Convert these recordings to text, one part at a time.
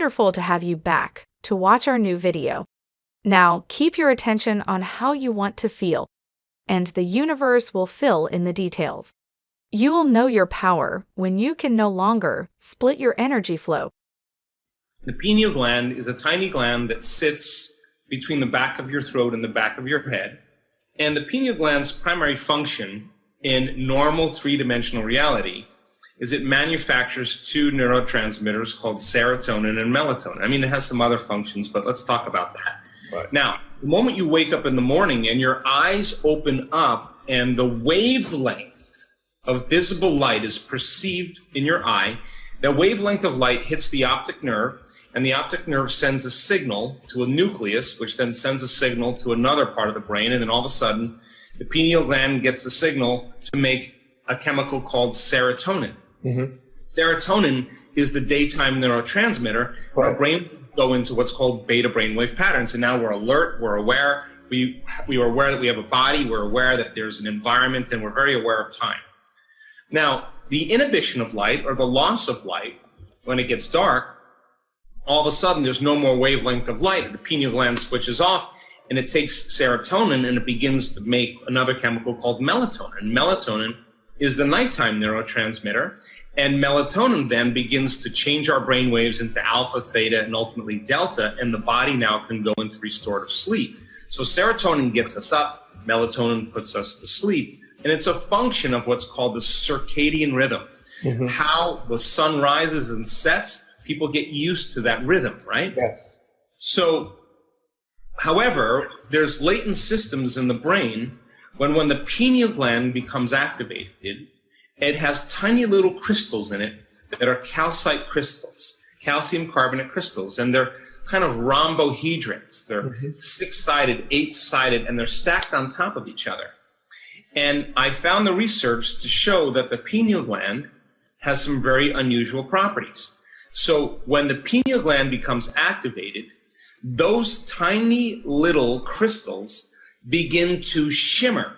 wonderful to have you back to watch our new video. Now, keep your attention on how you want to feel, and the universe will fill in the details. You will know your power when you can no longer split your energy flow. The pineal gland is a tiny gland that sits between the back of your throat and the back of your head. And the pineal gland's primary function in normal three-dimensional reality is it manufactures two neurotransmitters called serotonin and melatonin. I mean, it has some other functions, but let's talk about that. Right. Now, the moment you wake up in the morning and your eyes open up and the wavelength of visible light is perceived in your eye, that wavelength of light hits the optic nerve, and the optic nerve sends a signal to a nucleus, which then sends a signal to another part of the brain, and then all of a sudden, the pineal gland gets the signal to make a chemical called serotonin. Mm-hmm. Serotonin is the daytime neurotransmitter. Right. Our brain go into what's called beta brainwave patterns, and now we're alert, we're aware, we are aware that we have a body, we're aware that there's an environment, and we're very aware of time. Now, the inhibition of light, or the loss of light, when it gets dark, all of a sudden there's no more wavelength of light. The pineal gland switches off, and it takes serotonin, and it begins to make another chemical called melatonin. Melatonin is the nighttime neurotransmitter, and melatonin then begins to change our brain waves into alpha, theta, and ultimately delta, and the body now can go into restorative sleep. So serotonin gets us up, melatonin puts us to sleep, and it's a function of what's called the circadian rhythm. Mm-hmm. How the sun rises and sets, people get used to that rhythm, right? Yes. So, however, there's latent systems in the brain when the pineal gland becomes activated, it has tiny little crystals in it that are calcite crystals, calcium carbonate crystals, and they're kind of rhombohedrons. They're six-sided, eight-sided, and they're stacked on top of each other. And I found the research to show that the pineal gland has some very unusual properties. So when the pineal gland becomes activated, those tiny little crystals begin to shimmer,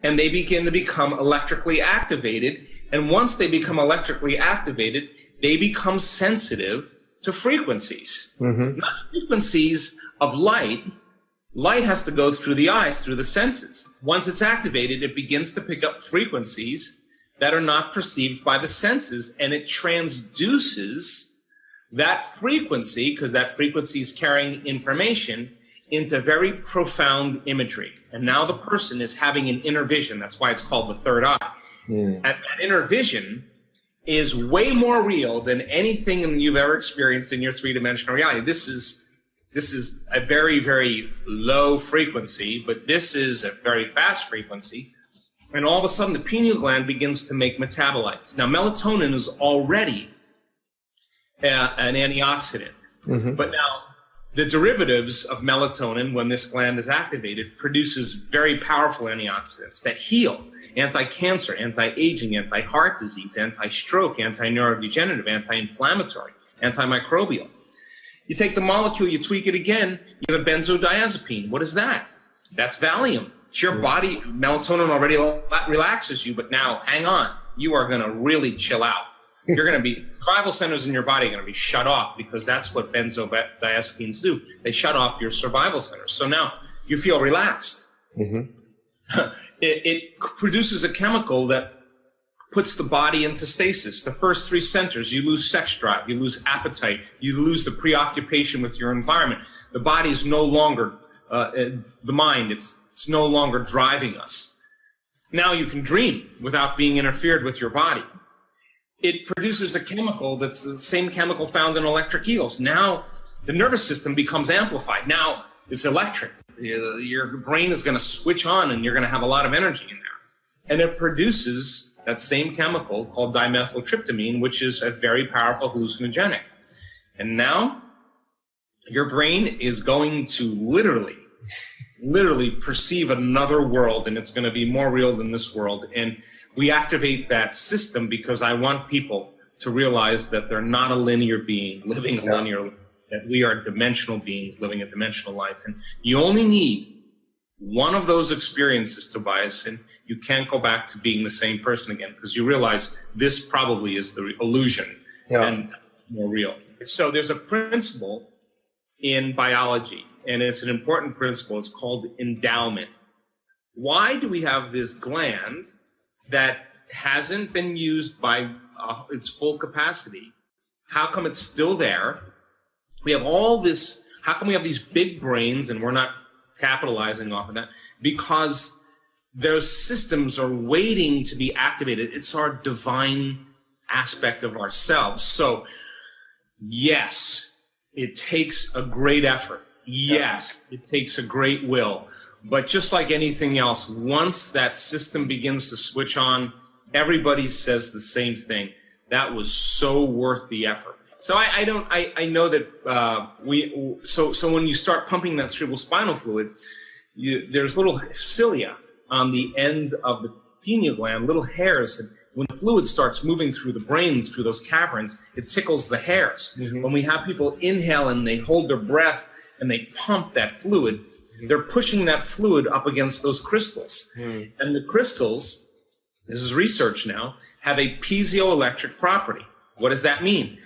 and they begin to become electrically activated. And once they become electrically activated, they become sensitive to frequencies. Mm-hmm. Not frequencies of light. Light has to go through the eyes, through the senses. Once it's activated, it begins to pick up frequencies that are not perceived by the senses, and it transduces that frequency, because that frequency is carrying information, into very profound imagery. And now the person is having an inner vision. That's why it's called the third eye. And that inner vision is way more real than anything you've ever experienced in your three-dimensional reality. This is a very, very low frequency, but this is a very fast frequency. And all of a sudden, the pineal gland begins to make metabolites. Now, melatonin is already an antioxidant. Mm-hmm. But now, the derivatives of melatonin, when this gland is activated, produces very powerful antioxidants that heal: anti-cancer, anti-aging, anti-heart disease, anti-stroke, anti-neurodegenerative, anti-inflammatory, antimicrobial. You take the molecule, you tweak it again, you have a benzodiazepine. What is that? That's Valium. It's your body. Melatonin already relaxes you, but now, hang on. You are going to really chill out. You're going to be, survival centers in your body are going to be shut off, because that's what benzodiazepines do. They shut off your survival centers. So now you feel relaxed. Mm-hmm. It produces a chemical that puts the body into stasis. The first three centers, you lose sex drive, you lose appetite, you lose the preoccupation with your environment. The body is no longer, the mind, it's no longer driving us. Now you can dream without being interfered with your body. It produces a chemical that's the same chemical found in electric eels. Now the nervous system becomes amplified. Now it's electric. Your brain is going to switch on, and you're going to have a lot of energy in there. And it produces that same chemical called dimethyltryptamine, which is a very powerful hallucinogenic. And now your brain is going to literally perceive another world, and it's going to be more real than this world. And we activate that system because I want people to realize that they're not a linear being living a linear life, that we are dimensional beings living a dimensional life. And you only need one of those experiences, Tobias, and you can't go back to being the same person again, because you realize this probably is the illusion and more real. So there's a principle in biology, and it's an important principle. It's called endowment. Why do we have this gland that hasn't been used by its full capacity? How come it's still there? We have all this. How come we have these big brains and we're not capitalizing off of that? Because those systems are waiting to be activated. It's our divine aspect of ourselves. So, yes, it takes a great effort. Yes, it takes a great will. But just like anything else, once that system begins to switch on, everybody says the same thing. That was so worth the effort. So I know that so when you start pumping that cerebrospinal fluid, there's little cilia on the end of the pineal gland, little hairs. And when the fluid starts moving through the brain, through those caverns, it tickles the hairs. Mm-hmm. When we have people inhale and they hold their breath and they pump that fluid, they're pushing that fluid up against those crystals. Mm. And the crystals, this is research now, have a piezoelectric property. What does that mean?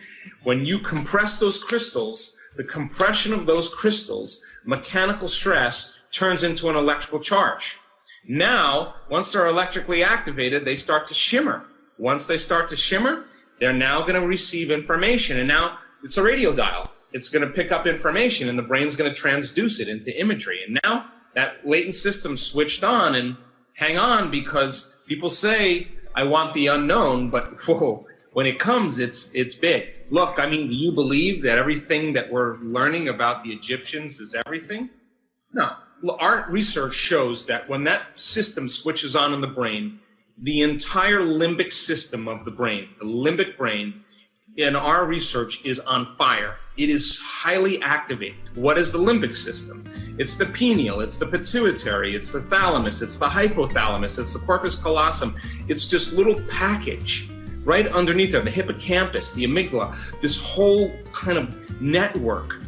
When you compress those crystals, the compression of those crystals, mechanical stress, turns into an electrical charge. Now, once they're electrically activated, they start to shimmer. Once they start to shimmer, they're now going to receive information. And now it's a radio dial. It's going to pick up information, and the brain's going to transduce it into imagery. And now that latent system switched on, and hang on, because people say, I want the unknown, but whoa, when it comes, it's big. Look, I mean, do you believe that everything that we're learning about the Egyptians is everything? No. Our research shows that when that system switches on in the brain, the entire limbic system of the brain, the limbic brain, in our research is on fire. It is highly activated. What is the limbic system? It's the pineal, it's the pituitary, it's the thalamus, it's the hypothalamus, it's the corpus callosum. It's just little package right underneath there, the hippocampus, the amygdala, this whole kind of network.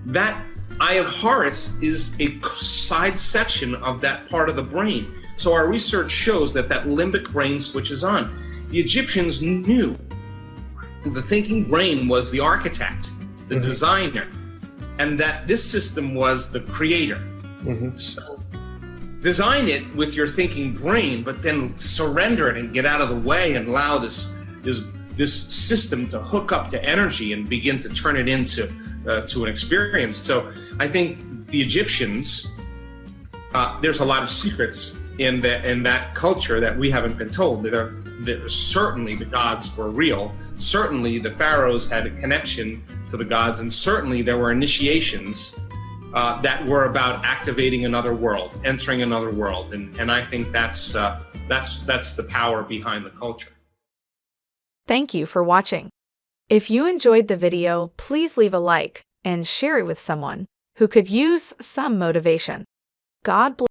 That eye of Horus is a side section of that part of the brain. So our research shows that that limbic brain switches on. The Egyptians knew the thinking brain was the architect, the mm-hmm. designer, and that this system was the creator. Mm-hmm. So design it with your thinking brain, but then surrender it and get out of the way and allow this system to hook up to energy and begin to turn it into to an experience. So I think the Egyptians, there's a lot of secrets in that culture that we haven't been told. Certainly the gods were real. Certainly the pharaohs had a connection to the gods, and certainly there were initiations that were about activating another world, entering another world, and I think that's the power behind the culture. Thank you for watching. If you enjoyed the video, please leave a like and share it with someone who could use some motivation. God bless.